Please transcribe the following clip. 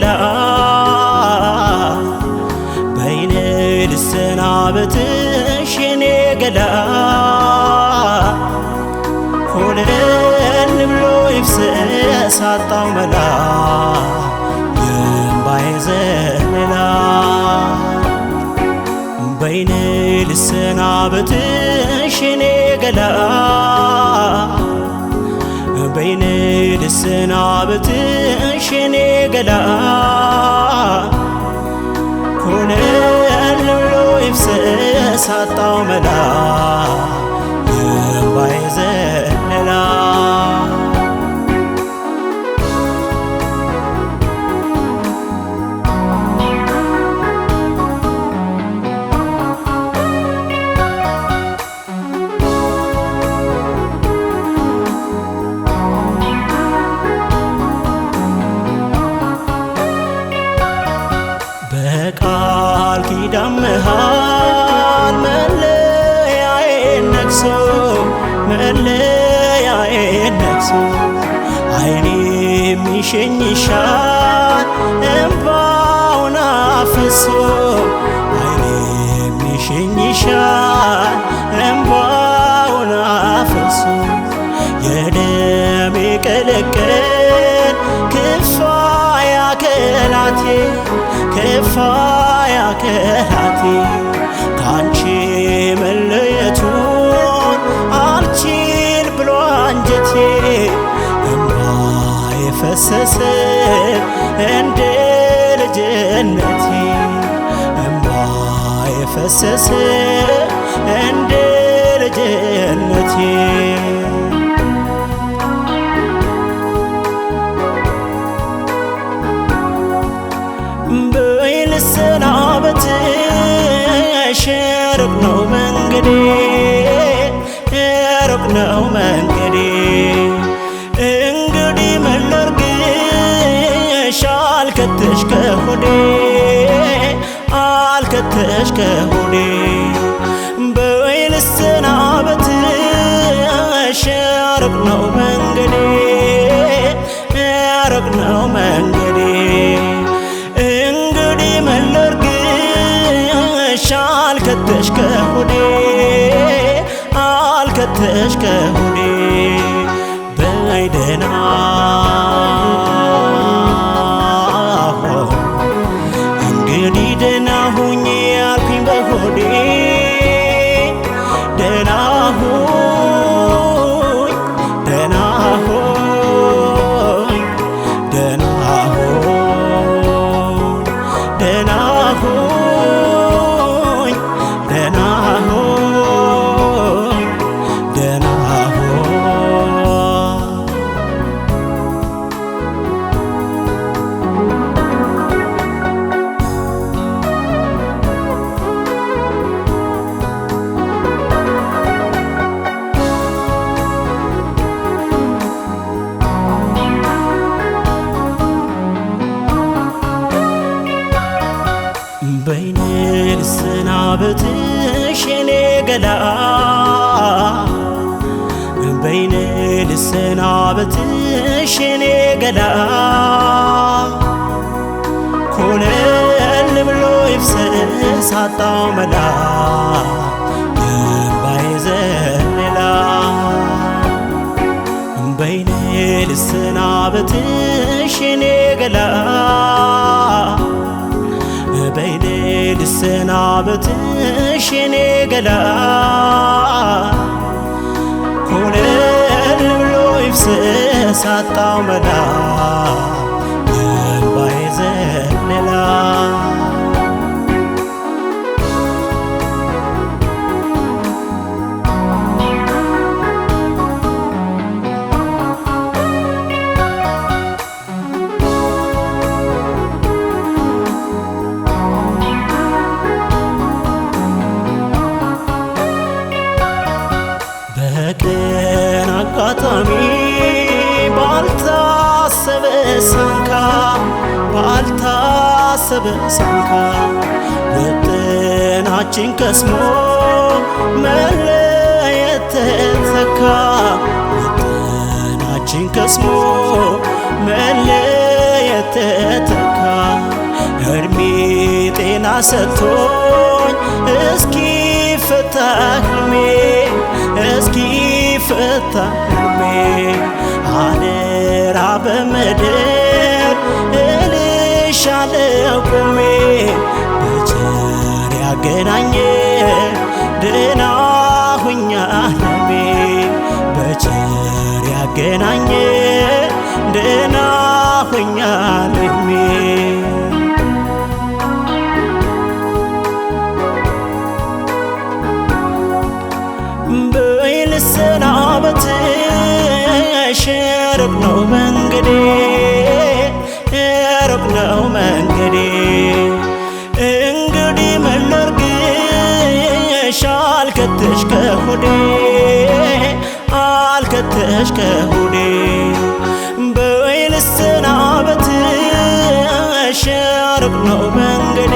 ገላ በይኔ ልሰናበትሽ የኔ ገላ ሆነን ብሎ ይፍሰስ አጣው መላ የእምባዬ ዘለላ በይኔ ልሰናበትሽ የኔ ገላ በይኔ ልሰናበትሽ የኔ ገላ ሆነን ብሎ ይፍሰስ አጣው መላ የእምባዬ ዘለላ በቃል ኪዳን መሃል መለያዬን ነግሶ መለያዬን ነግሶ ዓይኔ የሚሸኝሻል እምባውን አፍሶ ዓይኔ የሚሸኝሻል እምባውን አፍሶ የደሜ ቅልቅል ክፋይ አካላቴ ክፋይ አካላቴ ካንቺ መለየቱን አልችል ብሎ አንጀቴ እምባዬ ፈሰሰ እንደ ልጅነቴ እምባዬ ፈሰሰ እንደ ልጅነቴ ልሰናበትሽ ሩቅ ነው መንገዴ ሩቅ ነው መንገዴ እንግዲህ ምን ላድርግሽ አልከተሽ ከሆዴ አልከተሽ ከሆዴ በይ ልሰናበትሽ ሩቅ ነው መንገዴ ሩቅ ነው መንገዴ አልከተሽ ከሆዴ አልከተሽ ከሆዴ በይ ደህና ሁኚ እንግዲህ ደህና ሁኚ ያልኩኝ በሆዴ ደህና ሁኚ ደህና ሁኚ ደህና ሁኚ ደህና ሁኚ በይኔ ልሰናበትሽ የኔ ገላ በይኔ ልሰናበትሽ የኔ ገላ ኮለል ብሎ ይፍሰስ አጣው መላ የእምባዬ ዘለላ በይኔ ልሰናበትሽ የኔ ገላ በይኔ ልሰናበትሽ የኔ ገላ ኮለል ብሎ ይፍሰስ አጣው መላ የእምባዬ ዘለላ በቀን አጋጣሚ ባልታሰበ ሳንካ ባልታሰበ ሳንካ ወጥናችን ከስሞ መለየት ተተካ ወጥናችን ከስሞ መለየት ተተካ ሰጥቶኝ እስኪ ፈታ ህልሜ እስኪ ፈታ ህልሜ አደራ በምድር እልሻለሁ ቆሜ በቸር ያገናኘን ደህና ሁኛ ህልሜ በቸር ያገናኘን ደህና ሁኛ ህልሜ ልሰናበትሽ ሩቅ ነው መንገዴ ሩቅ ነው መንገዴ እንግዲህ ምን ላድርግሽ አልከተሽ ከሆዴ አልከተሽ ከሆዴ በይ ልሰናበትሽ ሩቅ ነው መንገዴ